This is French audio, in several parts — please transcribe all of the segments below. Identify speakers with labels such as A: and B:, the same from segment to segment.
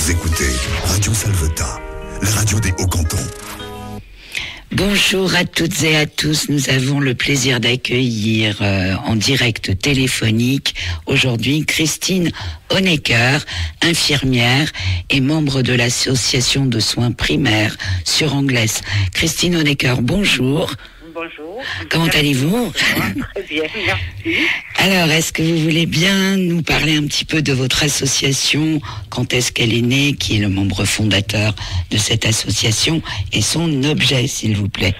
A: Vous écoutez Radio Salvetat, la radio des Hauts-Cantons.
B: Bonjour à toutes et à tous. Nous avons le plaisir d'accueillir en direct téléphonique aujourd'hui Christine Honecker, infirmière et membre de l'association de soins primaires sur Anglès. Christine Honecker, bonjour.
C: Bonjour.
B: Comment allez-vous?
C: Très bien, merci.
B: Alors, est-ce que vous voulez bien nous parler un petit peu de votre association? Quand est-ce qu'elle est née? Qui est le membre fondateur de cette association? Et son objet, s'il vous plaît.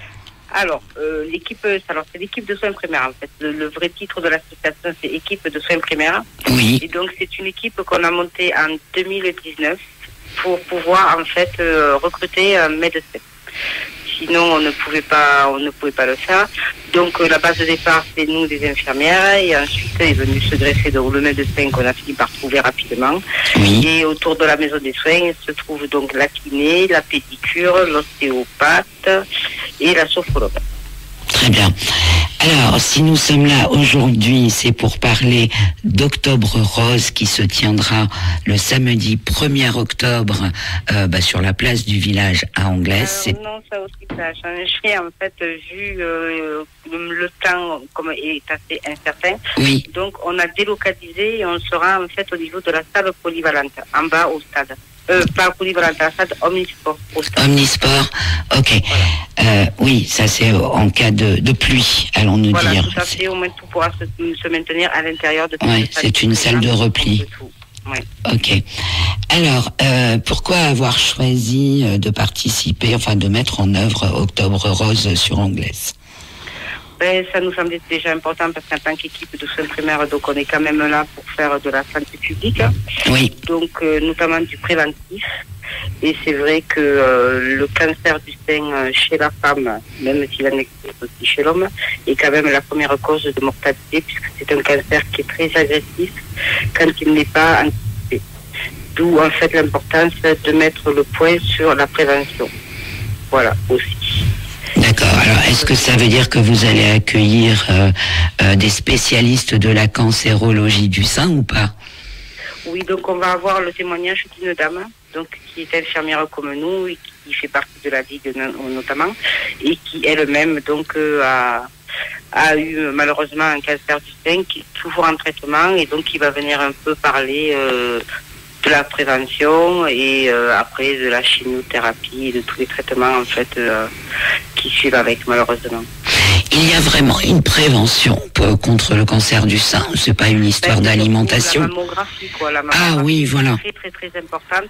C: Alors, c'est l'équipe de soins primaires, en fait. Le vrai titre de l'association, c'est équipe de soins primaires.
B: Oui.
C: Et donc, c'est une équipe qu'on a montée en 2019 pour pouvoir, en fait, recruter un médecin. Sinon, on ne pouvait pas le faire. Donc, la base de départ, c'est nous, des infirmières, et ensuite est venu se greffer donc le médecin qu'on a fini par trouver rapidement.
B: Oui.
C: Et autour de la maison des soins se trouve donc la kiné, la pédicure, l'ostéopathe et la sophrologue.
B: Très bien. Alors, si nous sommes là aujourd'hui, c'est pour parler d'Octobre Rose qui se tiendra le samedi 1er octobre sur la place du village à Anglès.
C: Non, ça aussi, ça a changé. En fait, vu le temps comme est assez incertain.
B: Oui.
C: Donc, on a délocalisé et on sera en fait au niveau de la salle polyvalente, en bas au stade. Pas polyvalente, la salle Omnisport au stade.
B: Omnisport, ok. Voilà. Oui, ça c'est en cas de pluie, allons-nous dire.
C: Voilà, tout à fait, au moins tout pourra se maintenir à l'intérieur de cette
B: salle. C'est une salle de repli.
C: Ouais.
B: Ok. Alors, pourquoi avoir choisi de participer, de mettre en œuvre Octobre Rose sur Anglès?
C: Ça nous semblait déjà important parce qu'en tant qu'équipe de soins primaires, donc on est quand même là pour faire de la santé publique.
B: Oui.
C: Donc, notamment du préventif. Et c'est vrai que le cancer du sein chez la femme, même s'il en existe aussi chez l'homme, est quand même la première cause de mortalité puisque c'est un cancer qui est très agressif quand il n'est pas anticipé. D'où en fait l'importance de mettre le point sur la prévention. Voilà, aussi.
B: D'accord. Alors, est-ce que ça veut dire que vous allez accueillir des spécialistes de la cancérologie du sein ou pas?
C: Oui, donc on va avoir le témoignage d'une dame donc qui est infirmière comme nous et qui fait partie de la Ligue notamment et qui elle-même donc a eu malheureusement un cancer du sein qui est toujours en traitement et donc qui va venir un peu parler de la prévention et après de la chimiothérapie et de tous les traitements en fait qui suivent avec malheureusement.
B: Il y a vraiment une prévention contre le cancer du sein. C'est pas une histoire d'alimentation.
C: La mammographie, quoi. La mammographie,
B: ah oui, voilà.
C: C'est très très très importante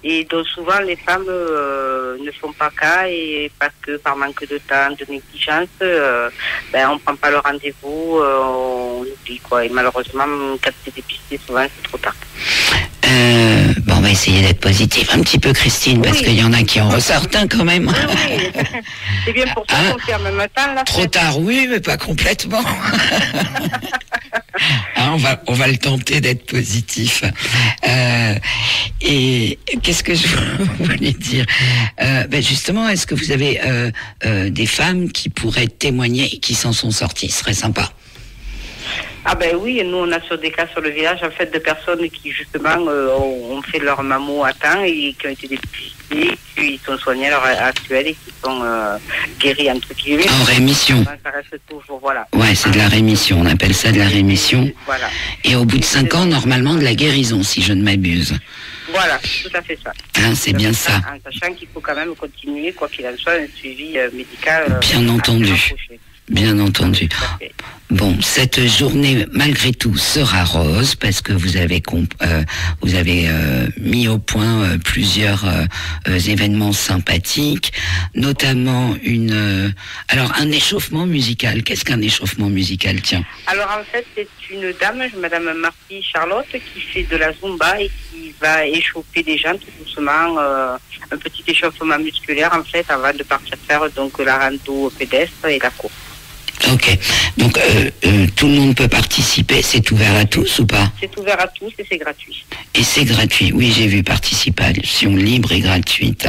C: et donc souvent les femmes ne font pas cas et parce que par manque de temps, de négligence, on prend pas le rendez-vous, on oublie quoi. Et malheureusement, quand c'est dépisté, souvent c'est trop tard.
B: On va essayer d'être positif un petit peu, Christine, parce qu'il y en a qui en ressortent quand même.
C: Oui. C'est bien pour ça qu'on fait en même temps. Là,
B: trop tard, oui, mais pas complètement. On va le tenter d'être positif. Et qu'est-ce que je voulais dire? Justement, est-ce que vous avez des femmes qui pourraient témoigner et qui s'en sont sorties? Ce serait sympa.
C: Ah oui, nous on a sur des cas sur le village en fait de personnes qui justement ont fait leur mammo à temps et qui ont été dépistées, qui sont soignées à l'heure actuelle et qui sont guéries entre guillemets.
B: En rémission.
C: Ça reste toujours, voilà.
B: Ouais, c'est de la rémission, on appelle ça de la rémission.
C: Voilà.
B: Et au bout de 5 ans, normalement de la guérison, si je ne m'abuse.
C: Voilà, tout à fait ça.
B: C'est bien ça.
C: En sachant qu'il faut quand même continuer, quoi qu'il en soit, un suivi médical.
B: Bien entendu. Bien entendu. Bon, cette journée, malgré tout, sera rose parce que vous avez mis au point plusieurs événements sympathiques, notamment un échauffement musical. Qu'est-ce qu'un échauffement musical, tiens?
C: Alors en fait, c'est une dame, Madame Marty Charlotte, qui fait de la Zumba et qui va échauffer les gens tout doucement, un petit échauffement musculaire en fait, avant de partir faire donc la rando pédestre et la course.
B: Ok. Donc, tout le monde peut participer. C'est ouvert à tous ou pas?
C: C'est ouvert à tous et c'est gratuit.
B: Et c'est gratuit. Oui, j'ai vu participation libre et gratuite.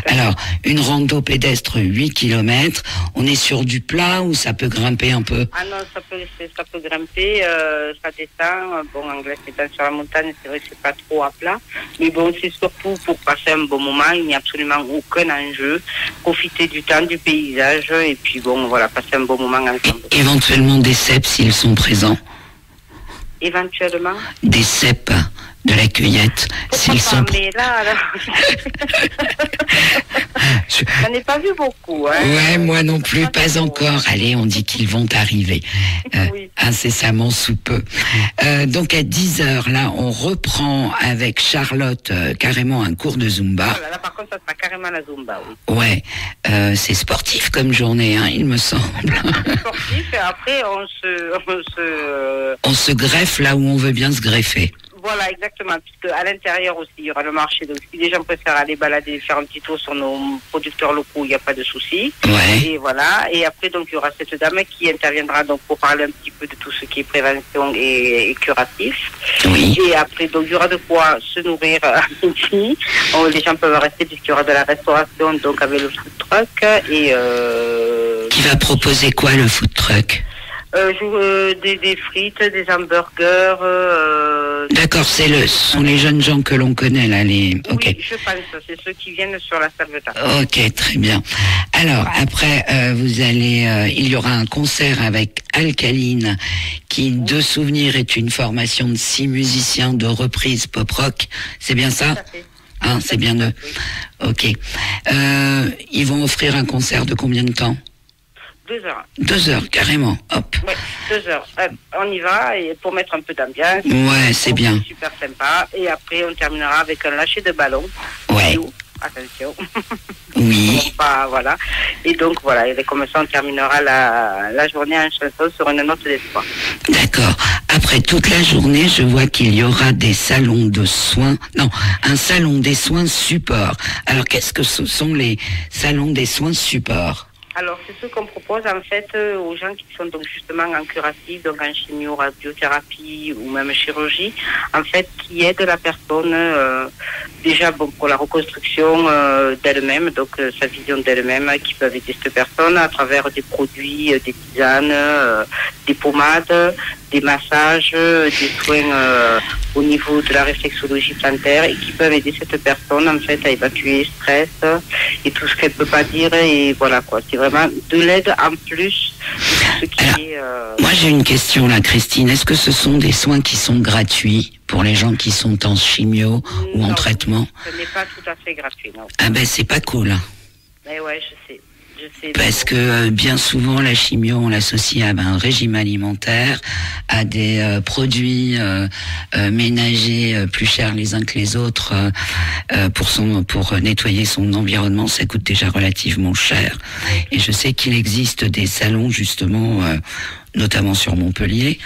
B: Alors, une rando pédestre 8 km. On est sur du plat ou ça peut grimper un peu?
C: Ah non, ça peut grimper, ça descend. Bon, en Grèce étant sur la montagne, c'est vrai que c'est pas trop à plat. Mais bon, c'est surtout pour passer un bon moment. Il n'y a absolument aucun enjeu. Profiter du temps, du paysage. Et puis bon, voilà, passer un bon moment ensemble.
B: Éventuellement des cèpes s'ils sont présents.
C: Éventuellement.
B: Des cèpes, de la cueillette, s'ils sont...
C: Mais là... J'en ai pas vu beaucoup. Hein.
B: Ouais, moi non plus, pas encore. Allez, on dit qu'ils vont arriver
C: Oui.
B: incessamment sous peu. Donc à 10h, là, on reprend avec Charlotte carrément un cours de Zumba.
C: Voilà, là, par contre, ça sera carrément la Zumba, oui.
B: Ouais, c'est sportif comme journée, hein, il me semble.
C: Sportif, et après,
B: On se greffe là où on veut bien se greffer.
C: Voilà, exactement, puisque à l'intérieur aussi, il y aura le marché. Donc, si les gens préfèrent aller balader, faire un petit tour sur nos producteurs locaux, il n'y a pas de souci.
B: Ouais.
C: Et voilà. Et après, donc, il y aura cette dame qui interviendra donc pour parler un petit peu de tout ce qui est prévention et curatif.
B: Oui.
C: Et après, donc, il y aura de quoi se nourrir à midi. Les gens peuvent rester puisqu'il y aura de la restauration, donc, avec le food truck. Et,
B: Qui va proposer quoi, le food truck?
C: des frites, des hamburgers.
B: D'accord, ce sont les jeunes gens que l'on connaît là, les. Ok.
C: Oui, je pense, c'est ceux qui viennent sur la Salvetat.
B: Ok, très bien. Alors après, il y aura un concert avec Alcaline, qui de souvenir est une formation de 6 musiciens de reprise pop rock. C'est bien ça?
C: Tout à fait.
B: Hein, c'est bien eux. Ok. Ils vont offrir un concert de combien de temps?
C: 2 heures.
B: 2 heures, carrément. Hop.
C: Ouais, 2 heures. On y va et pour mettre un peu d'ambiance.
B: Ouais, c'est bien.
C: Super sympa. Et après, on terminera avec un lâcher de ballon.
B: Ouais.
C: Attention.
B: Oui.
C: Bon, bah, voilà. Et donc, voilà. Et comme ça, on terminera la journée en chanson sur une note d'espoir.
B: D'accord. Après toute la journée, je vois qu'il y aura des salons de soins. Non, un salon des soins support. Alors, qu'est-ce que ce sont les salons des soins support?
C: Alors, c'est ce qu'on propose en fait aux gens qui sont donc justement en curatif, donc en chimio, radiothérapie ou même chirurgie, en fait, qui aident la personne déjà bon, pour la reconstruction d'elle-même, donc sa vision d'elle-même, qui peuvent aider cette personne à travers des produits, des tisanes, des pommades, des massages, des soins au niveau de la réflexologie plantaire et qui peuvent aider cette personne en fait à évacuer le stress et tout ce qu'elle peut pas dire et voilà quoi. C'est vraiment de l'aide en plus de ce qui est...
B: Moi j'ai une question là, Christine. Est-ce que ce sont des soins qui sont gratuits pour les gens qui sont en chimio ou en traitement?
C: Ce n'est pas tout à fait gratuit, non.
B: Ah ben c'est pas cool.
C: Mais ouais, je sais.
B: Parce que bien souvent la chimio on l'associe à un régime alimentaire, à des produits ménagers plus chers les uns que les autres pour nettoyer son environnement, ça coûte déjà relativement cher. Et je sais qu'il existe des salons justement notamment sur Montpellier.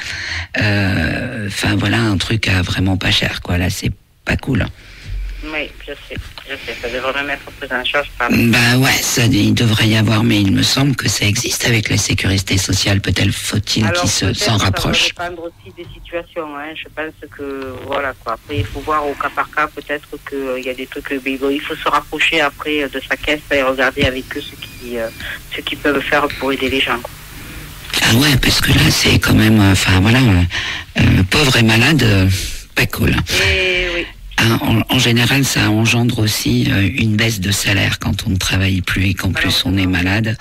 B: Enfin voilà un truc à vraiment pas cher quoi. Là c'est pas cool.
C: Oui, je sais, ça devrait même être pris en charge par...
B: Bah ouais, il devrait y avoir, mais il me semble que ça existe avec la sécurité sociale, peut-être faut-il qu'ils s'en rapprochent.
C: Ça va dépendre aussi des situations, hein. Je pense que, voilà quoi, après il faut voir au cas par cas, peut-être qu'il y a des trucs, il faut se rapprocher après de sa caisse et regarder avec eux ce qu'ils peuvent faire pour aider les gens.
B: Ah ouais, parce que là c'est quand même, enfin voilà, pauvre et malade, pas cool.
C: Et oui.
B: En général, ça engendre aussi une baisse de salaire quand on ne travaille plus et qu'en plus on est malade.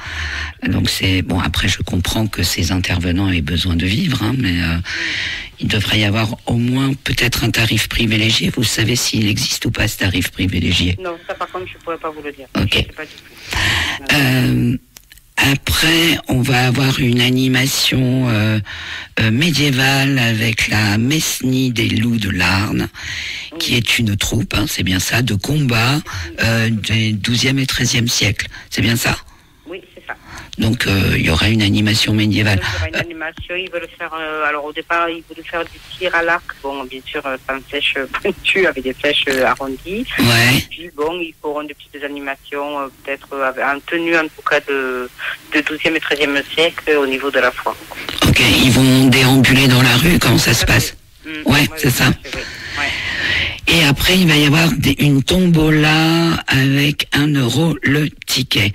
B: Donc c'est bon. Après, je comprends que ces intervenants aient besoin de vivre, hein, mais il devrait y avoir au moins peut-être un tarif privilégié. Vous savez s'il existe ou pas ce tarif privilégié?
C: Non, ça par contre, je pourrais pas vous le dire.
B: Ok.
C: Je sais pas du tout.
B: Après, on va avoir une animation médiévale avec la Mesnie des loups de l'Arne, qui est une troupe, hein, c'est bien ça, de combat des 12e et 13e siècles. C'est bien ça?
C: Oui, c'est ça.
B: Donc il y aura une animation médiévale.
C: Donc, il y aura une animation, ils veulent faire, alors au départ, ils voulaient faire du tir à l'arc, bon, bien sûr, sans flèche pointue, avec des flèches arrondies.
B: Ouais.
C: Puis bon, ils feront des petites animations, peut-être en tenue en tout cas de 12e et 13e siècle au niveau de la foire.
B: Ok, ils vont déambuler dans la rue, comment ça se passe? Ouais, c'est ça.
C: Ouais.
B: Et après, il va y avoir une tombola avec 1 euro le ticket.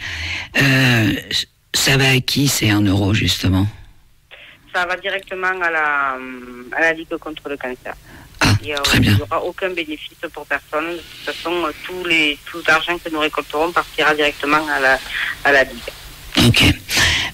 B: Ça va à qui, c'est 1 euro, justement?
C: Ça va directement à la Ligue contre le cancer.
B: Ah, très bien.
C: Il n'y aura aucun bénéfice pour personne. De toute façon, tout l'argent que nous récolterons partira directement à la Ligue.
B: Ok.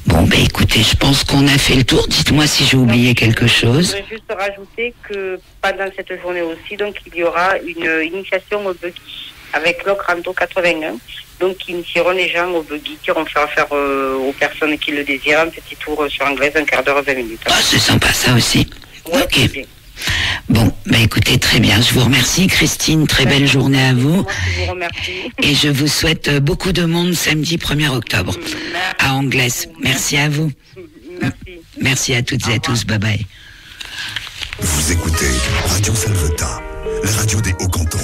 B: Bon, ben écoutez, je pense qu'on a fait le tour. Dites-moi si j'ai oublié quelque chose.
C: Je voudrais juste rajouter que pendant cette journée aussi, donc il y aura une initiation au buggy avec l'Ocrando 81. Donc, qui initieront les gens au buggy, qui vont faire aux personnes qui le désirent un petit tour sur Anglaise, un quart d'heure, 20 minutes.
B: Ah, c'est sympa ça aussi.
C: Ouais,
B: ok.
C: bien.
B: Bon, ben écoutez, très bien. Je vous remercie, Christine. Très belle journée à vous.
C: Moi qui vous remercie.
B: Et je vous souhaite beaucoup de monde samedi 1er octobre à Anglaise. Merci à vous.
C: Merci.
B: Merci à toutes et à tous. Bye bye.
A: Vous écoutez Radio Salvetat, la radio des Hauts-Cantons.